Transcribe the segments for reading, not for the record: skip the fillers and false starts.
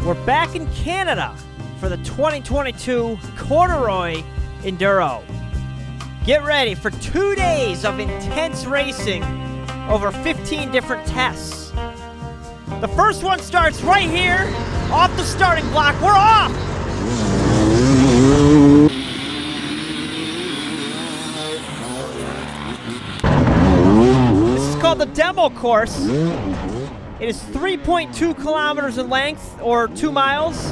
We're back in Canada for the 2022 Corduroy Enduro. Get ready for 2 days of intense racing over 15 different tests. The first one starts right here, off the starting block. We're off! This is called the demo course. It is 3.2 kilometers in length, or 2 miles.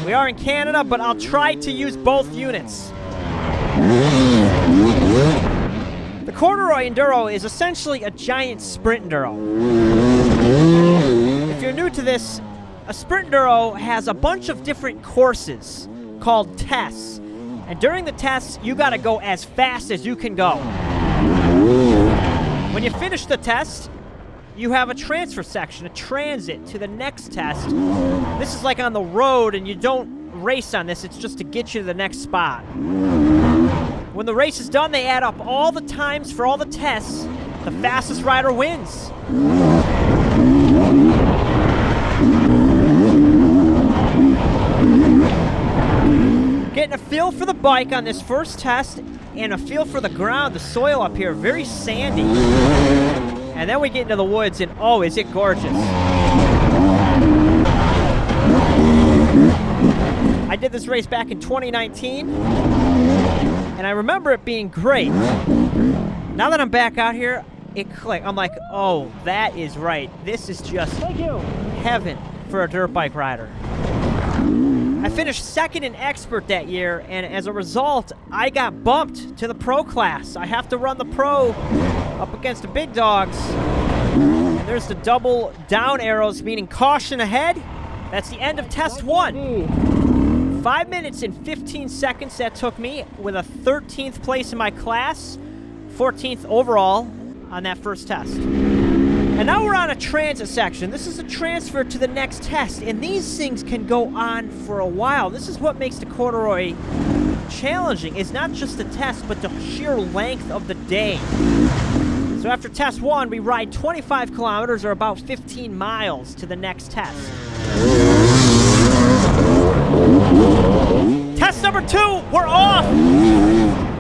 We are in Canada, but I'll try to use both units. The Corduroy Enduro is essentially a giant sprint enduro. If you're new to this, a sprint enduro has a bunch of different courses called tests. And during the tests, you gotta go as fast as you can go. When you finish the test, you have a transfer section, a transit to the next test. This is like on the road, and you don't race on this. It's just to get you to the next spot. When the race is done, they add up all the times for all the tests. The fastest rider wins. Getting a feel for the bike on this first test, and a feel for the ground, the soil up here, very sandy. And then we get into the woods, and oh, is it gorgeous. I did this race back in 2019, and I remember it being great. Now that I'm back out here, it clicked. I'm like, oh, that is right. This is just heaven for a dirt bike rider. I finished second in expert that year, and as a result, I got bumped to the pro class. I have to run the pro up against the big dogs. And there's the double down arrows, meaning caution ahead. That's the end of test 1. 5 minutes and 15 seconds that took me, with a 13th place in my class, 14th overall on that first test. And now we're on a transit section. This is a transfer to the next test, and these things can go on for a while. This is what makes the Corduroy challenging. It's not just the test, but the sheer length of the day. So after test 1, we ride 25 kilometers, or about 15 miles, to the next test. Test number 2, we're off!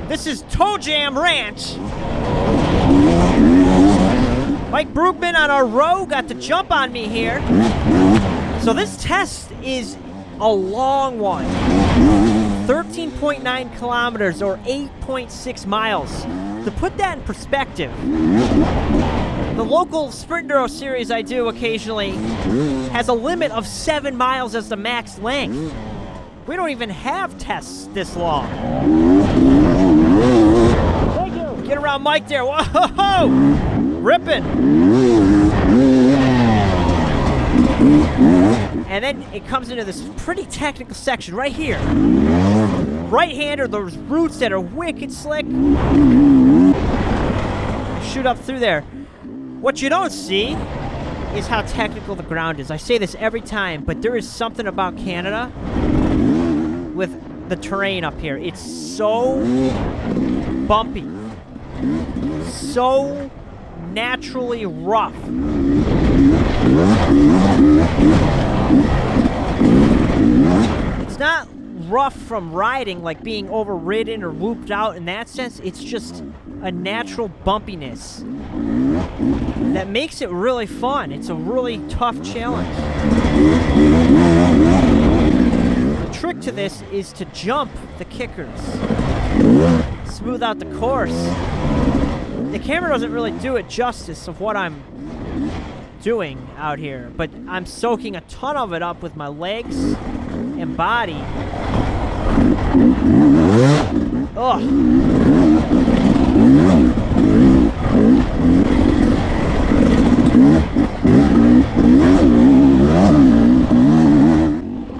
This is Tojam Ranch. Mike Brookman on our row got the jump on me here. So this test is a long one. 13.9 kilometers, or 8.6 miles. To put that in perspective, the local Sprint Enduro series I do occasionally has a limit of 7 miles as the max length. We don't even have tests this long. Thank you. Get around Mike there. Whoa! Ripping. And then it comes into this pretty technical section right here. Right-hander, those roots that are wicked slick. Shoot up through there. What you don't see is how technical the ground is. I say this every time, but there is something about Canada with the terrain up here. It's so bumpy. So naturally rough. It's not rough from riding, like being overridden or whooped out in that sense. It's just a natural bumpiness that makes it really fun. It's a really tough challenge. The trick to this is to jump the kickers, smooth out the course. The camera doesn't really do it justice of what I'm doing out here, but I'm soaking a ton of it up with my legs and body. Ugh.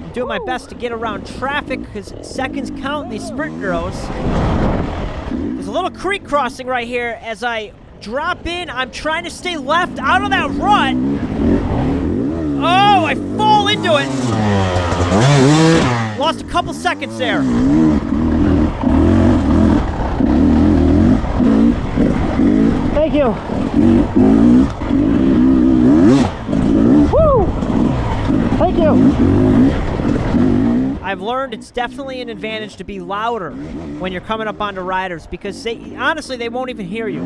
I'm doing my best to get around traffic because seconds count in these sprint enduros. There's a little creek crossing right here. As I drop in, I'm trying to stay left out of that rut. Oh, I fall into it. Lost a couple seconds there. Thank you. Woo! Thank you. I've learned it's definitely an advantage to be louder when you're coming up onto riders because honestly, they won't even hear you.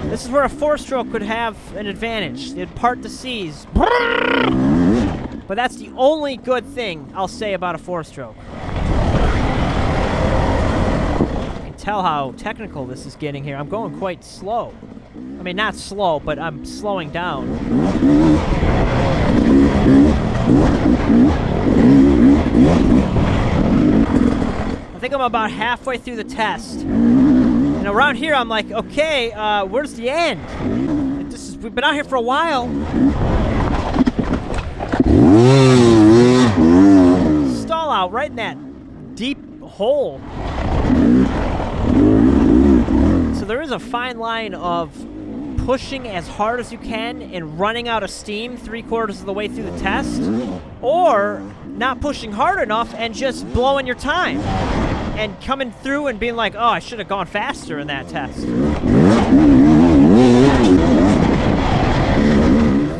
This is where a 4-stroke could have an advantage. It'd part the seas. But that's the only good thing I'll say about a 4-stroke. You can tell how technical this is getting here. I'm going quite slow. I mean, not slow, but I'm slowing down. I think I'm about halfway through the test. And around here, I'm like, okay, where's the end? We've been out here for a while. Stall out right in that deep hole. So there is a fine line of pushing as hard as you can and running out of steam 3/4 of the way through the test, or not pushing hard enough and just blowing your time and coming through and being like, oh, I should have gone faster in that test.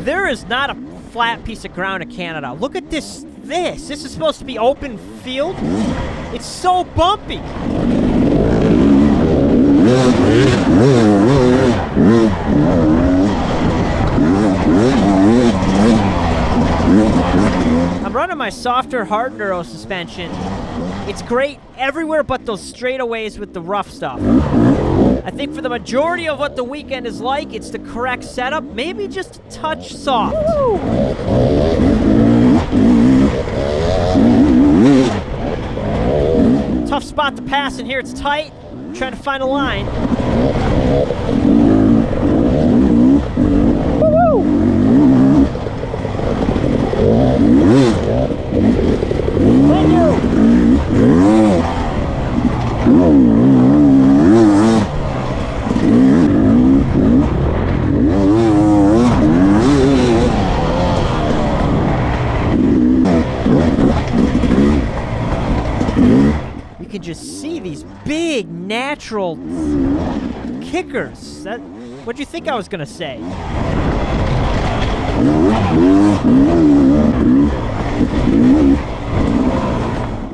There is not a flat piece of ground in Canada. Look at this. This is supposed to be open field. It's so bumpy. I'm running my softer hard enduro suspension. It's great everywhere but those straightaways with the rough stuff. I think for the majority of what the weekend is like, it's the correct setup, maybe just a touch soft. Tough spot to pass in here, it's tight. I'm trying to find a line. Thank you. You can just see these big natural kickers. What'd you think I was gonna say?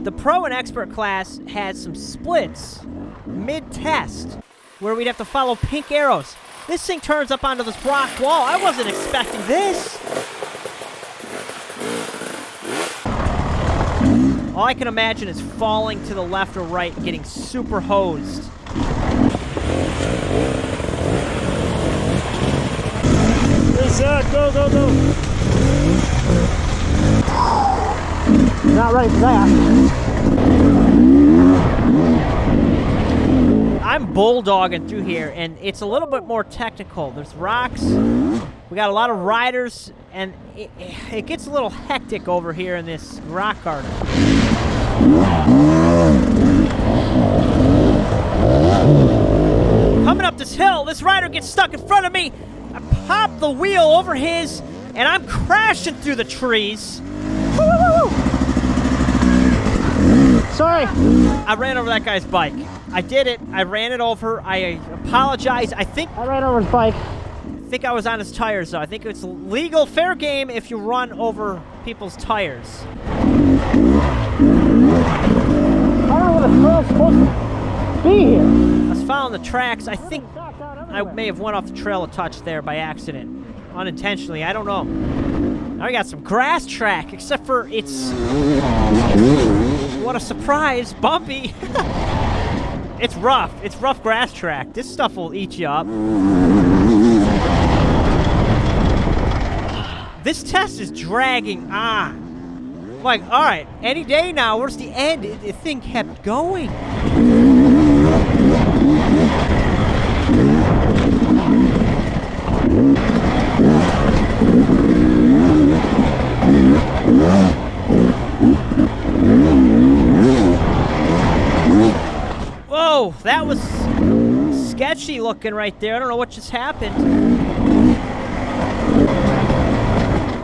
The Pro and Expert class has some splits mid-test where we'd have to follow pink arrows. This thing turns up onto this rock wall. I wasn't expecting this. All I can imagine is falling to the left or right and getting super hosed. Go, go, go. Not ready for that. I'm bulldogging through here, and it's a little bit more technical. There's rocks. We got a lot of riders, and it gets a little hectic over here in this rock garden. Coming up this hill, this rider gets stuck in front of me. I pop the wheel over his, and I'm crashing through the trees. Woo-woo-woo. Sorry. I ran over that guy's bike. I did it. I ran it over. I apologize. I think I ran over his bike. I think I was on his tires, though. I think it's legal, fair game if you run over people's tires. I don't know where the trail's supposed to be here. I was following the tracks. I think I may have went off the trail a touch there by accident. Unintentionally. I don't know. Now we got some grass track, except for it's... What a surprise. Bumpy. It's rough. It's rough grass track. This stuff will eat you up. This test is dragging on. Like, all right, any day now, where's the end? The thing kept going. Whoa, that was sketchy looking right there. I don't know what just happened.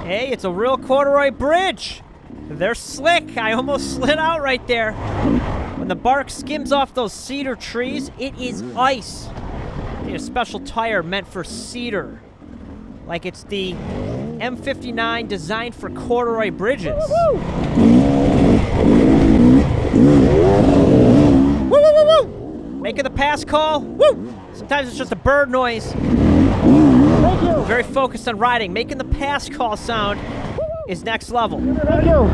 Hey, it's a real corduroy bridge. They're slick. I almost slid out right there. When the bark skims off those cedar trees, it is ice. Need a special tire meant for cedar. Like it's the M59 designed for corduroy bridges. Woo, woo, woo, woo! Making the pass call. Woo! Sometimes it's just a bird noise. Thank you. Very focused on riding. Making the pass call sound is next level. Thank you.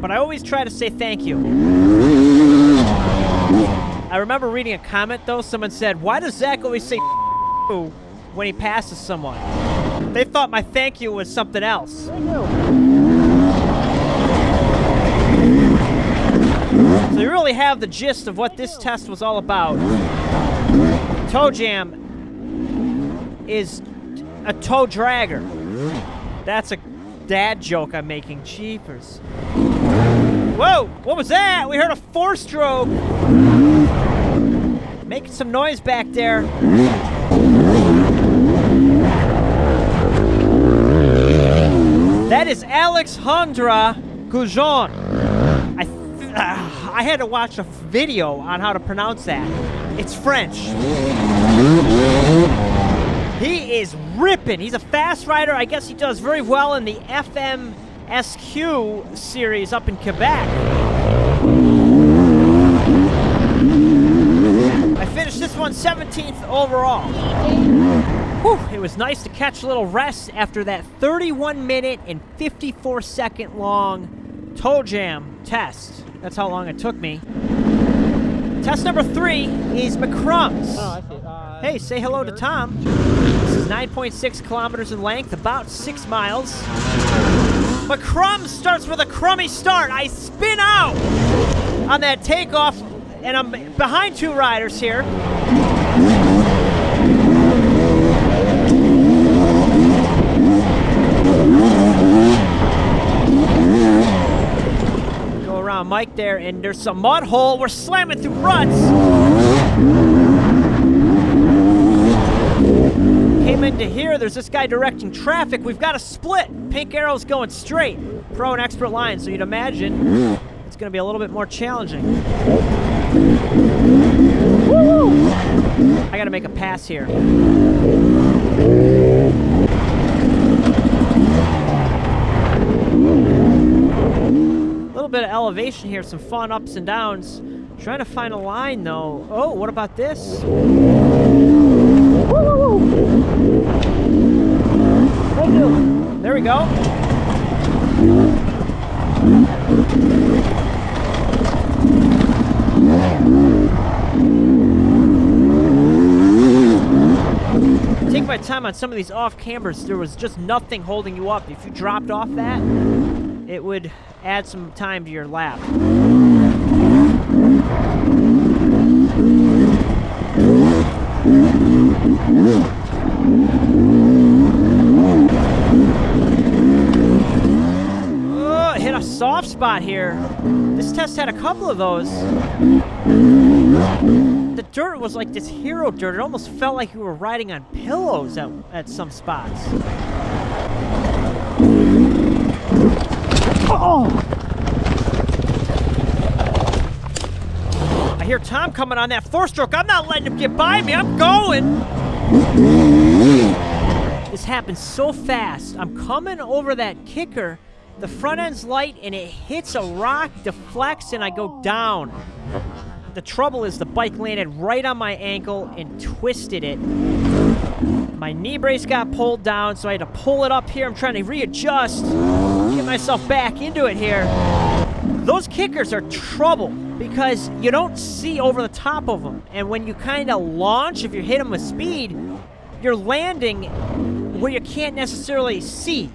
But I always try to say thank you. I remember reading a comment, though. Someone said, why does Zach always say when he passes someone? They thought my thank you was something else. Thank you. So you really have the gist of what this test was all about. Tojam is a toe dragger. That's a dad joke I'm making. Jeepers. Whoa! What was that? We heard a 4-stroke. Making some noise back there. That is Alexandra Goujon. I had to watch a video on how to pronounce that. It's French. He is ripping. He's a fast rider. I guess he does very well in the FMSQ series up in Quebec. I finished this one 17th overall. Whew, it was nice to catch a little rest after that 31-minute and 54-second long Tojam test. That's how long it took me. Test number 3 is McCrumb's. Oh, I see. Hey, say hello to Tom. This is 9.6 kilometers in length, about 6 miles. McCrumb starts with a crummy start. I spin out on that takeoff, and I'm behind 2 riders here. Go around Mike there, and there's some mud hole. We're slamming through ruts. Came into here, there's this guy directing traffic. We've got a split. Pink arrow's going straight. Pro and expert line, so you'd imagine it's going to be a little bit more challenging. Woo! I got to make a pass here. A little bit of elevation here, some fun ups and downs. Trying to find a line, though. Oh, what about this? Thank you. There we go. Take my time on some of these off cameras. There was just nothing holding you up. If you dropped off that, it would add some time to your lap. Oh, hit a soft spot here. This test had a couple of those. The dirt was like this hero dirt. It almost felt like you were riding on pillows at some spots. Oh! I hear Tom coming on that 4-stroke. I'm not letting him get by me. I'm going. This happens so fast. I'm coming over that kicker. The front end's light, and it hits a rock, deflects, and I go down. The trouble is the bike landed right on my ankle and twisted it. My knee brace got pulled down, so I had to pull it up here. I'm trying to readjust, get myself back into it here. Those kickers are trouble because you don't see over the top of them. And when you kind of launch, if you hit them with speed, you're landing where you can't necessarily see.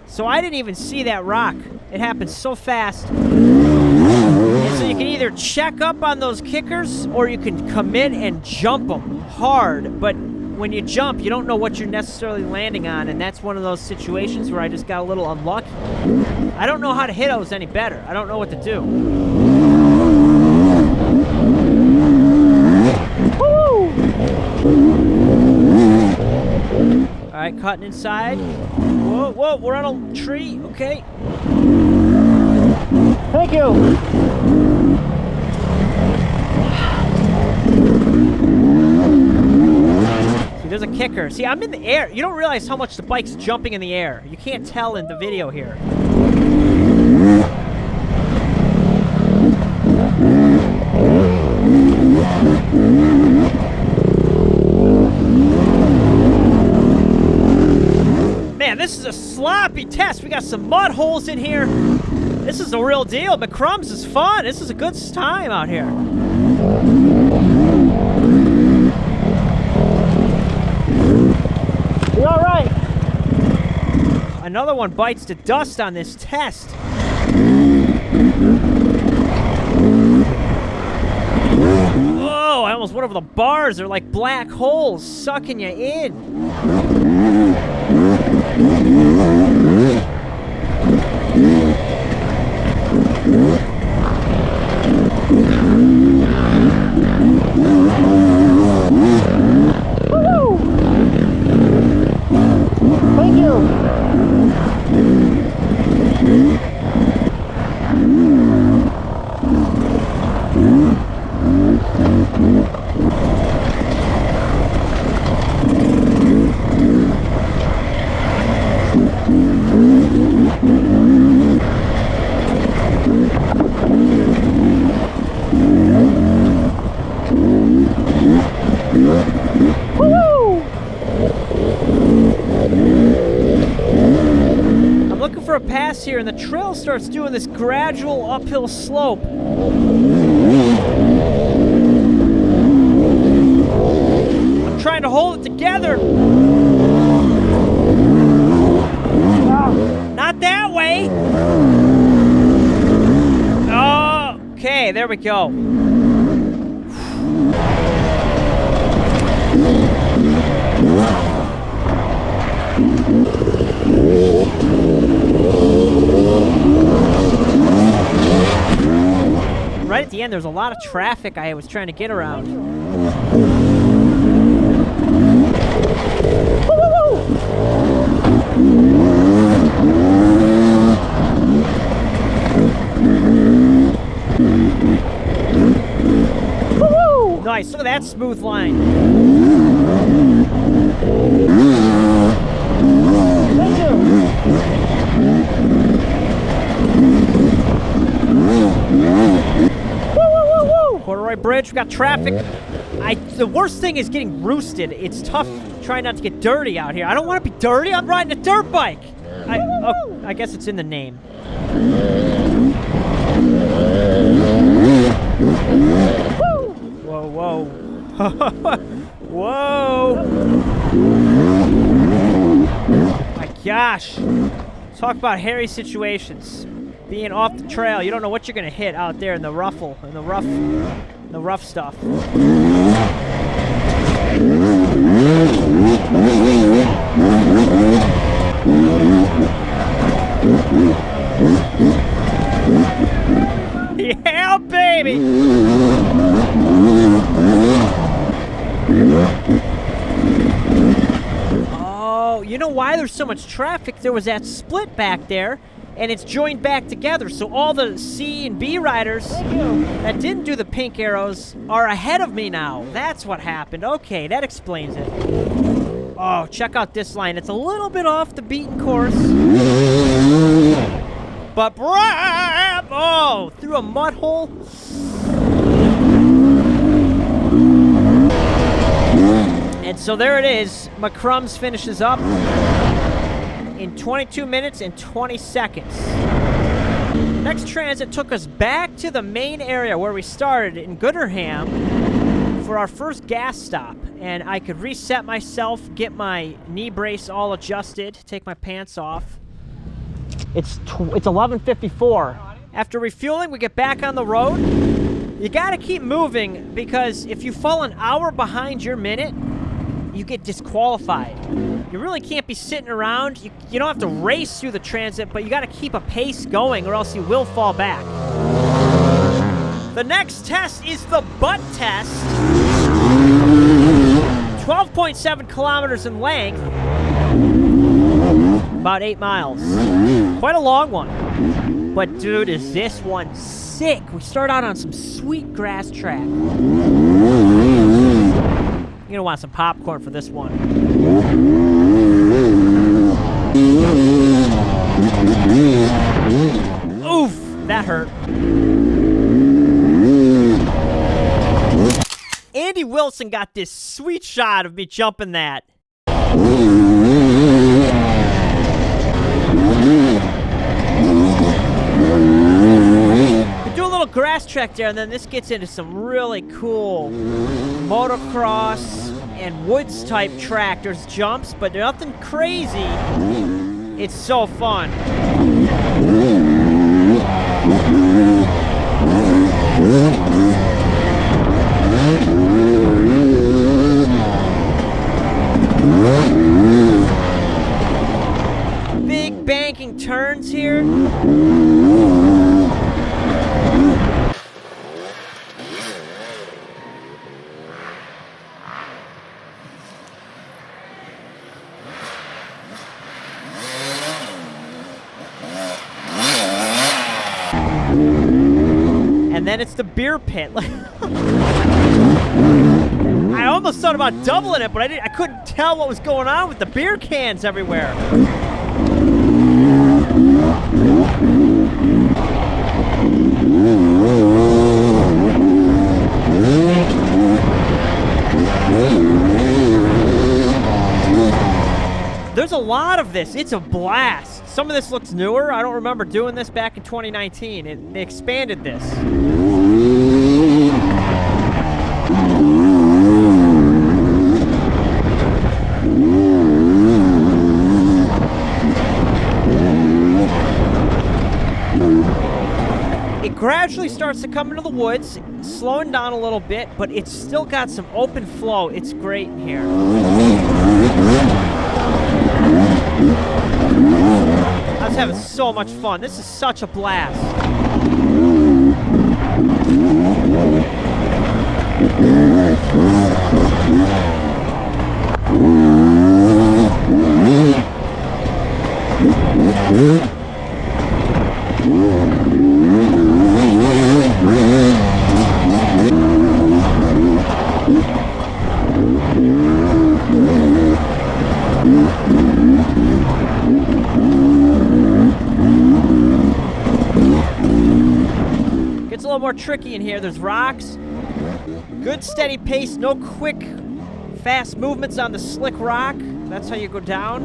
So I didn't even see that rock. It happened so fast. And so you can either check up on those kickers or you can commit and jump them hard. But when you jump, you don't know what you're necessarily landing on, and that's one of those situations where I just got a little unlucky. I don't know how to hit those any better. I don't know what to do. Woo! All right, cutting inside. Whoa, whoa, we're on a tree. Okay. Thank you. See, there's a kicker. See, I'm in the air. You don't realize how much the bike's jumping in the air. You can't tell in the video here. Man, this is a sloppy test. We got some mud holes in here. This is the real deal. McCrumb's is fun. This is a good time out here. You all right? Another one bites the dust on this test. Whoa, I almost went over the bars. They're like black holes sucking you in. Woo! Thank you. I'm looking for a pass here, and the trail starts doing this gradual uphill slope. I'm trying to hold it together. Not that way. Oh, okay, there we go. Right at the end, there's a lot of traffic I was trying to get around. Nice, look at that smooth line. Thank you. Corduroy Bridge, we got traffic. The worst thing is getting roosted. It's tough trying not to get dirty out here. I don't want to be dirty. I'm riding a dirt bike. I guess it's in the name. Whoa, whoa. Whoa. My gosh. Talk about hairy situations. Being off the trail, you don't know what you're gonna hit out there in the ruffle, in the rough stuff. Yeah, baby! Oh, you know why there's so much traffic? There was that split back there, and it's joined back together, so all the C and B riders that didn't do the pink arrows are ahead of me now. That's what happened. Okay, that explains it. Oh, check out this line. It's a little bit off the beaten course. But oh, through a mud hole. And so there it is. McCrumb's finishes up in 22 minutes and 20 seconds. The next transit took us back to the main area where we started in Gooderham for our first gas stop. And I could reset myself, get my knee brace all adjusted, take my pants off. It's 11:54. After refueling, we get back on the road. You gotta keep moving, because if you fall an hour behind your minute, you get disqualified. You really can't be sitting around. You don't have to race through the transit, but you gotta keep a pace going or else you will fall back. The next test is the butt test. 12.7 kilometers in length. About 8 miles. Quite a long one. But dude, is this one sick. We start out on some sweet grass track. You're gonna want some popcorn for this one. Oof, that hurt. Andy Wilson got this sweet shot of me jumping that. We do a little grass track there, and then this gets into some really cool motocross and woods type track. There's jumps, but nothing crazy. It's so fun. Big banking turns here. And then it's the beer pit. I almost thought about doubling it, but I couldn't tell what was going on with the beer cans everywhere. There's a lot of this. It's a blast. Some of this looks newer. I don't remember doing this back in 2019. They expanded this. It gradually starts to come into the woods, slowing down a little bit, but it's still got some open flow. It's great in here. I was having so much fun. This is such a blast. Gets a little more tricky in here. There's rocks. Good steady pace, no quick, fast movements on the slick rock. That's how you go down.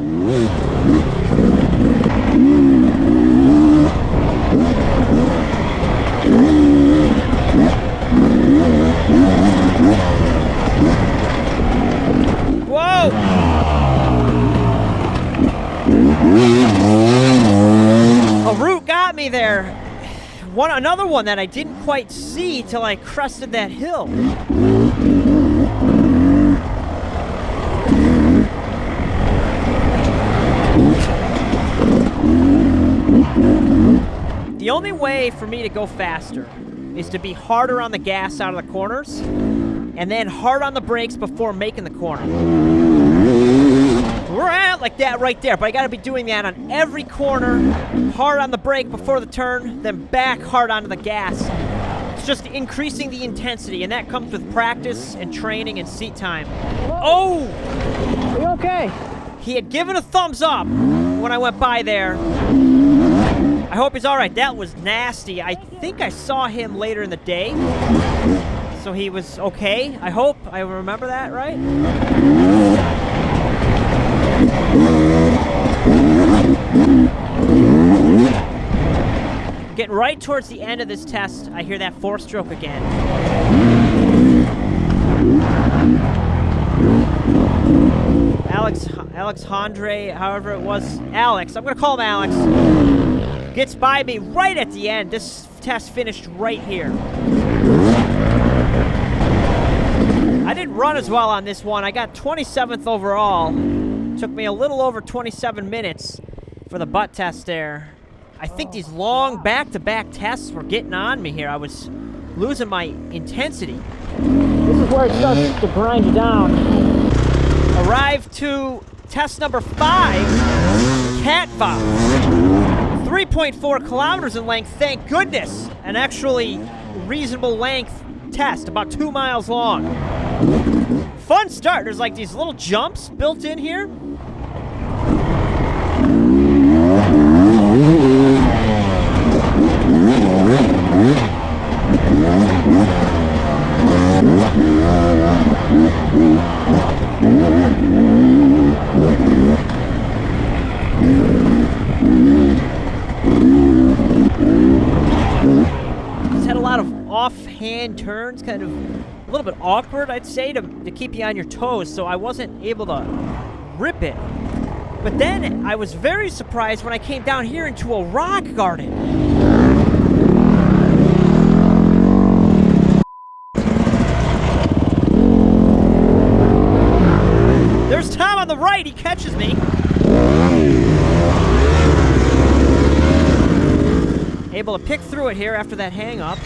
Whoa! A root got me there. Another one that I didn't quite see till I crested that hill. The only way for me to go faster is to be harder on the gas out of the corners and then hard on the brakes before making the corner. We're at like that right there, but I gotta be doing that on every corner, hard on the brake before the turn, then back hard onto the gas. It's just increasing the intensity, and that comes with practice and training and seat time. Oh! Are you okay? He had given a thumbs up when I went by there. I hope he's all right. That was nasty. I think I saw him later in the day, so he was okay. I hope I remember that right. Getting right towards the end of this test, I hear that four-stroke again. Alex Hondre, however it was, Alex, I'm gonna call him Alex, gets by me right at the end. This test finished right here. I didn't run as well on this one. I got 27th overall. Took me a little over 27 minutes for the butt test there. I think these long back-to-back tests were getting on me here. I was losing my intensity. This is where it starts to grind you down. Arrived to test number 5, KATVA. 3.4 kilometers in length, thank goodness. An actually reasonable length test, about 2 miles long. fun start. There's like these little jumps built in here. Just had a lot of offhand turns, kind of a little bit awkward, I'd say, to keep you on your toes, so I wasn't able to rip it. But then I was very surprised when I came down here into a rock garden. There's Tom on the right, he catches me. Able to pick through it here after that hang up.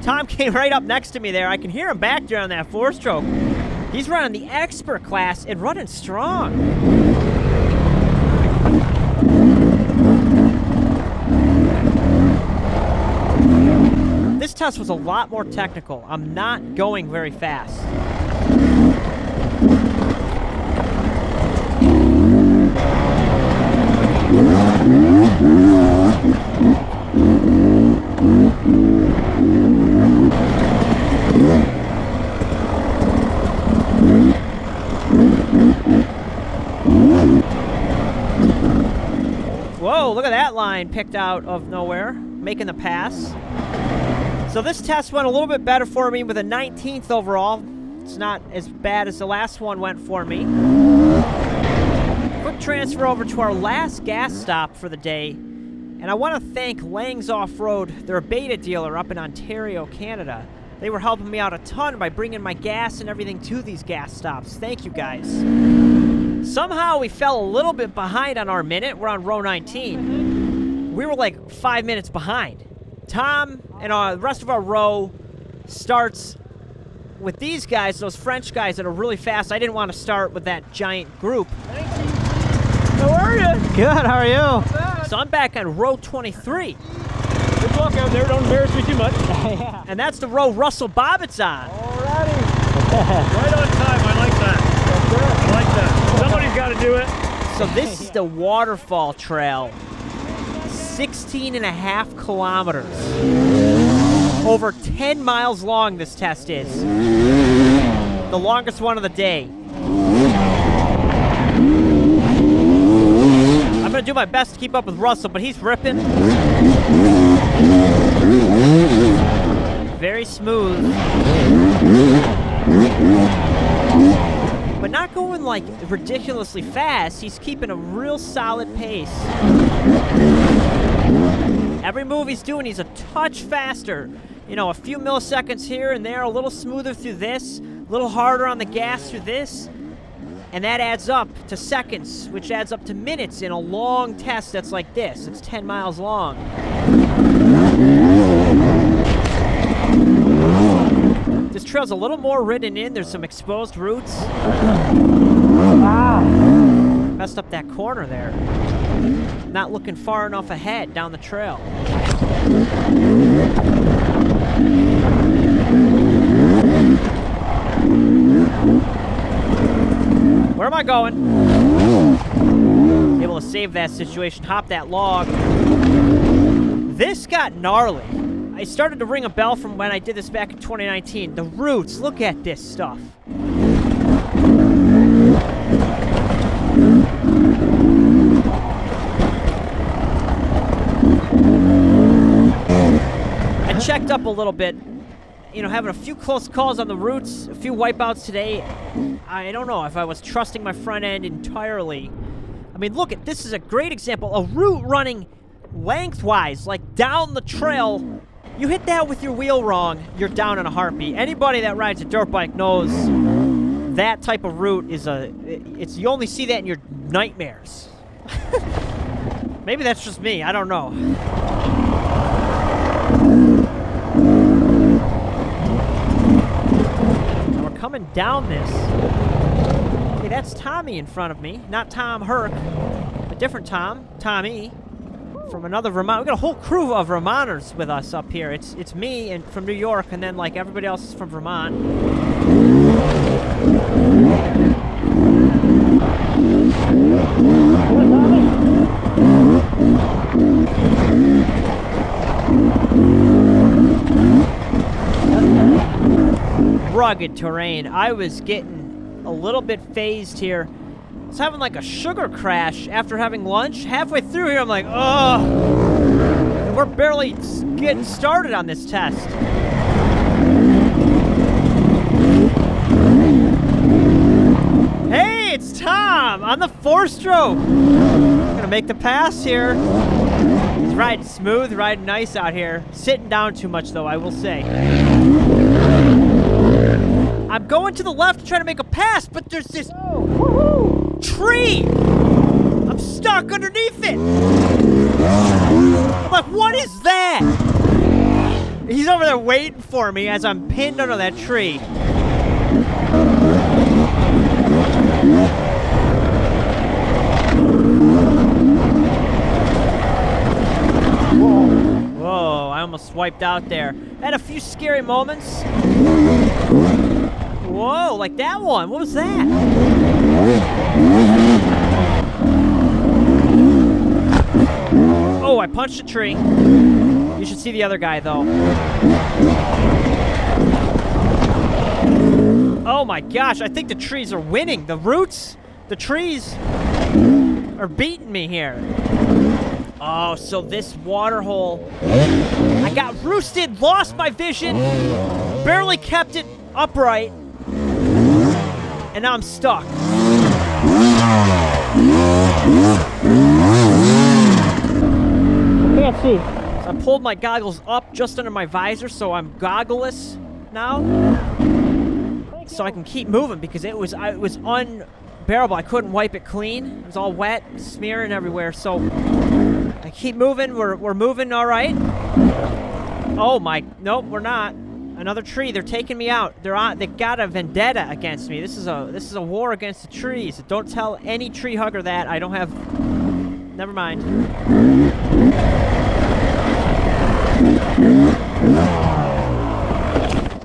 Tom came right up next to me there. I can hear him back there on that 4-stroke. He's running the expert class and running strong. This test was a lot more technical. I'm not going very fast. Whoa, look at that line picked out of nowhere, making the pass. So this test went a little bit better for me with a 19th overall. It's not as bad as the last one went for me. Quick transfer over to our last gas stop for the day. And I want to thank Lang's Off-Road. They're a beta dealer up in Ontario, Canada. They were helping me out a ton by bringing my gas and everything to these gas stops. Thank you, guys. Somehow we fell a little bit behind on our minute. We're on row 19. We were like 5 minutes behind. Tom and the rest of our row starts with these guys, those French guys that are really fast. I didn't want to start with that giant group. Thank you. How are you? Good, how are you? So I'm back on row 23. Good luck out there. Don't embarrass me too much. Yeah. And that's the row Russell Bobbitt's on. Alrighty. Right on time. I like that. I like that. Somebody's got to do it. So this is the Waterfall Trail. 16 and a half kilometers. Over 10 miles long this test is. The longest one of the day. I'm going to do my best to keep up with Russell, but he's ripping. Very smooth. But not going like ridiculously fast. He's keeping a real solid pace. Every move he's doing, he's a touch faster. You know, a few milliseconds here and there, a little smoother through this, a little harder on the gas through this. And that adds up to seconds, which adds up to minutes in a long test that's like this. It's 10 miles long. This trail's a little more ridden in. There's some exposed roots. Messed up that corner there. Not looking far enough ahead down the trail. Where am I going? Able to save that situation, hop that log. This got gnarly. I started to ring a bell from when I did this back in 2019. The roots, look at this stuff. I checked up a little bit. You know, having a few close calls on the roots, a few wipeouts today. I don't know if I was trusting my front end entirely. I mean, look, this is a great example. A root running lengthwise, like down the trail. You hit that with your wheel wrong, you're down in a heartbeat. Anybody that rides a dirt bike knows that type of route is you only see that in your nightmares. Maybe that's just me, I don't know. Coming down this. Okay, that's Tommy in front of me. Not Tom Herc, but different Tom. Tommy. from another Vermont. We got a whole crew of Vermonters with us up here. It's me and from New York, and then like everybody else is from Vermont. Rugged terrain. I was getting a little bit phased here. I was having like a sugar crash after having lunch. Halfway through here, I'm like, ugh. And we're barely getting started on this test. Hey, it's Tom on the 4-stroke. Gonna make the pass here. He's riding smooth, riding nice out here. Sitting down too much though, I will say. I'm going to the left to try to make a pass, but there's this tree. I'm stuck underneath it. I'm like, what is that? He's over there waiting for me as I'm pinned under that tree. Whoa, I almost swiped out there. Had a few scary moments. Whoa, like that one. What was that? Oh, I punched a tree. You should see the other guy, though. Oh my gosh, I think the trees are winning. The roots, the trees are beating me here. Oh, so this water hole. I got roosted, lost my vision, barely kept it upright. And now I'm stuck. Can't see. So I pulled my goggles up just under my visor, so I'm goggleless now. So I can keep moving because it was unbearable. I couldn't wipe it clean. It was all wet, smearing everywhere. So I keep moving. We're moving all right. Oh my, nope, we're not. Another tree. They're taking me out. They got a vendetta against me. This is a war against the trees. Don't tell any tree hugger that. I don't have. Never mind.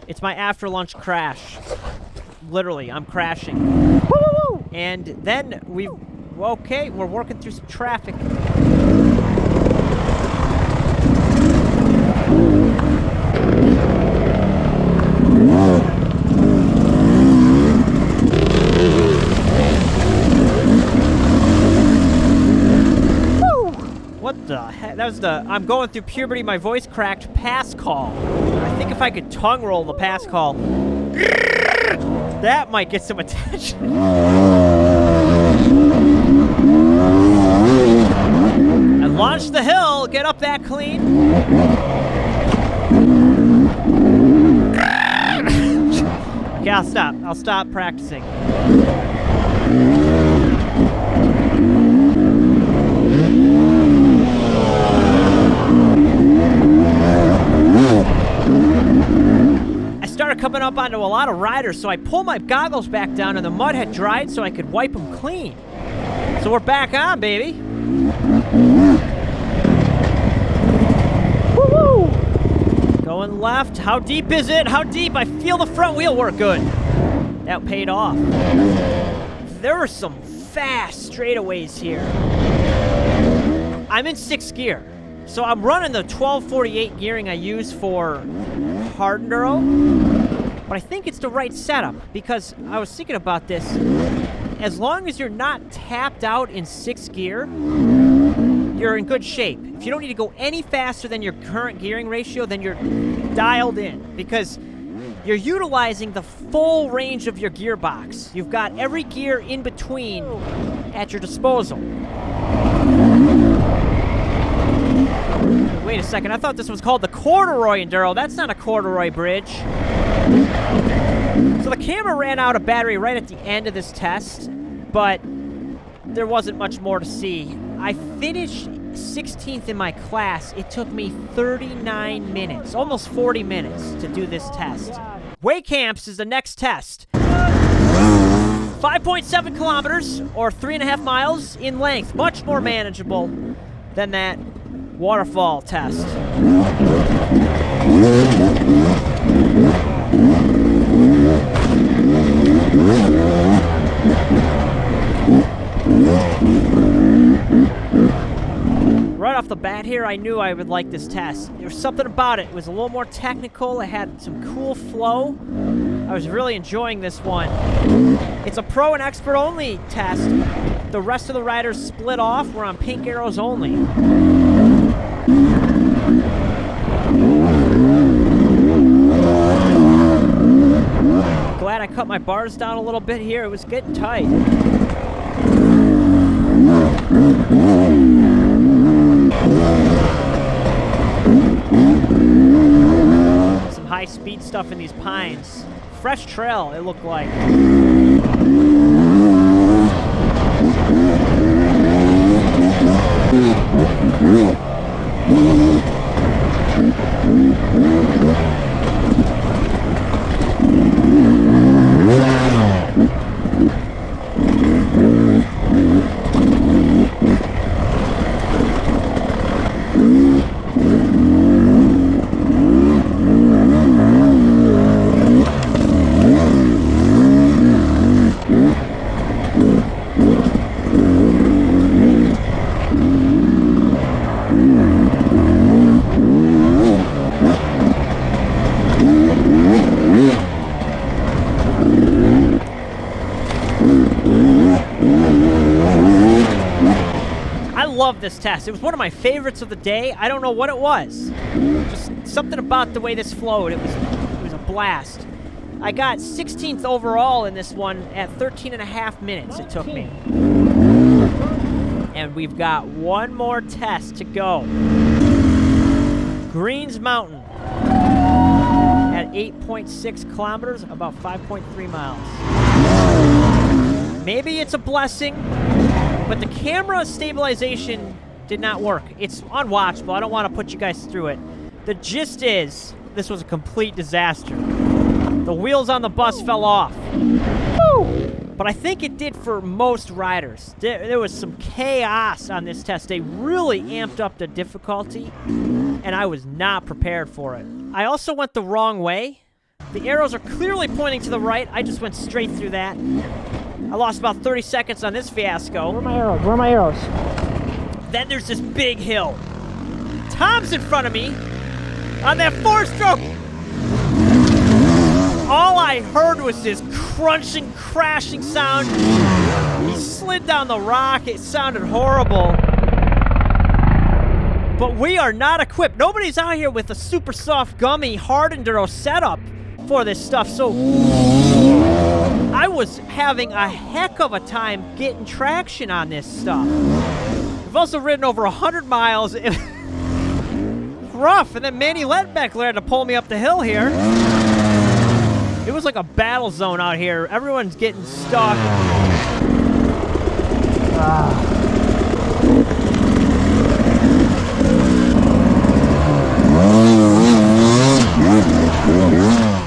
It's my after lunch crash. Literally, I'm crashing. Woo! And then we're working through some traffic. What the heck? That was the I'm going through puberty, my voice cracked pass call. I think if I could tongue roll the pass call, that might get some attention. I launched the hill, get up that clean. Okay, I'll stop. I'll stop practicing. I started coming up onto a lot of riders, so I pulled my goggles back down and the mud had dried so I could wipe them clean. So we're back on, baby. Woo-hoo! Going left. How deep is it? How deep? I feel the front wheel work good. That paid off. There were some fast straightaways here. I'm in 6th gear. So I'm running the 1248 gearing I use for hard enduro, but I think it's the right setup because I was thinking about this. As long as you're not tapped out in 6th gear, you're in good shape. If you don't need to go any faster than your current gearing ratio, then you're dialed in because you're utilizing the full range of your gearbox. You've got every gear in between at your disposal. Wait a second, I thought this was called the Corduroy Enduro. That's not a corduroy bridge. So the camera ran out of battery right at the end of this test, but there wasn't much more to see. I finished 16th in my class. It took me 39 minutes, almost 40 minutes to do this test. Weykamp is the next test. 5.7 kilometers, or 3.5 miles in length. Much more manageable than that Waterfall test. Right off the bat here, I knew I would like this test. There was something about it. It was a little more technical. It had some cool flow. I was really enjoying this one. It's a pro and expert only test. The rest of the riders split off. We're on pink arrows only. Glad I cut my bars down a little bit here. It was getting tight. Some high-speed stuff in these pines. Fresh trail, it looked like. Love this test. It was one of my favorites of the day. I don't know what it was. Just something about the way this flowed. It was a blast. I got 16th overall in this one at 13 and a half minutes it took me. And we've got one more test to go. Greens Mountain at 8.6 kilometers, about 5.3 miles. Maybe it's a blessing, but the camera stabilization did not work. It's unwatchable. I don't want to put you guys through it. The gist is, this was a complete disaster. The wheels on the bus fell off. Woo! But I think it did for most riders. There was some chaos on this test. They really amped up the difficulty, and I was not prepared for it. I also went the wrong way. The arrows are clearly pointing to the right. I just went straight through that. I lost about 30 seconds on this fiasco. Where are my arrows? Where are my arrows? Then there's this big hill. Tom's in front of me on that four-stroke. All I heard was this crunching, crashing sound. He slid down the rock. It sounded horrible. But we are not equipped. Nobody's out here with a super soft, gummy, hard enduro setup for this stuff. So I was having a heck of a time getting traction on this stuff. I've also ridden over 100 miles. It was rough. And then Manny Letbeckler had to pull me up the hill here. It was like a battle zone out here. Everyone's getting stuck.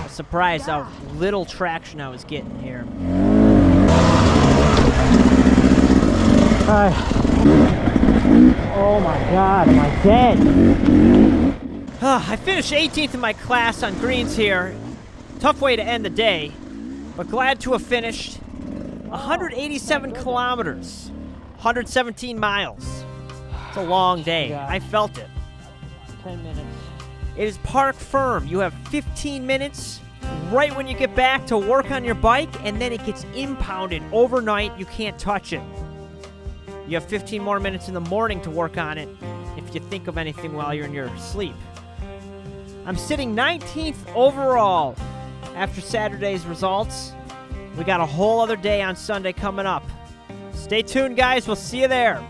Surprised how little traction I was getting here. Oh my God, am I dead? I finished 18th in my class on greens here. Tough way to end the day, but glad to have finished. 187 kilometers, 117 miles. It's a long day. Yeah. I felt it. 10 minutes. It is park firm. You have 15 minutes right when you get back to work on your bike, and then it gets impounded overnight. You can't touch it. You have 15 more minutes in the morning to work on it if you think of anything while you're in your sleep. I'm sitting 19th overall after Saturday's results. We got a whole other day on Sunday coming up. Stay tuned, guys. We'll see you there.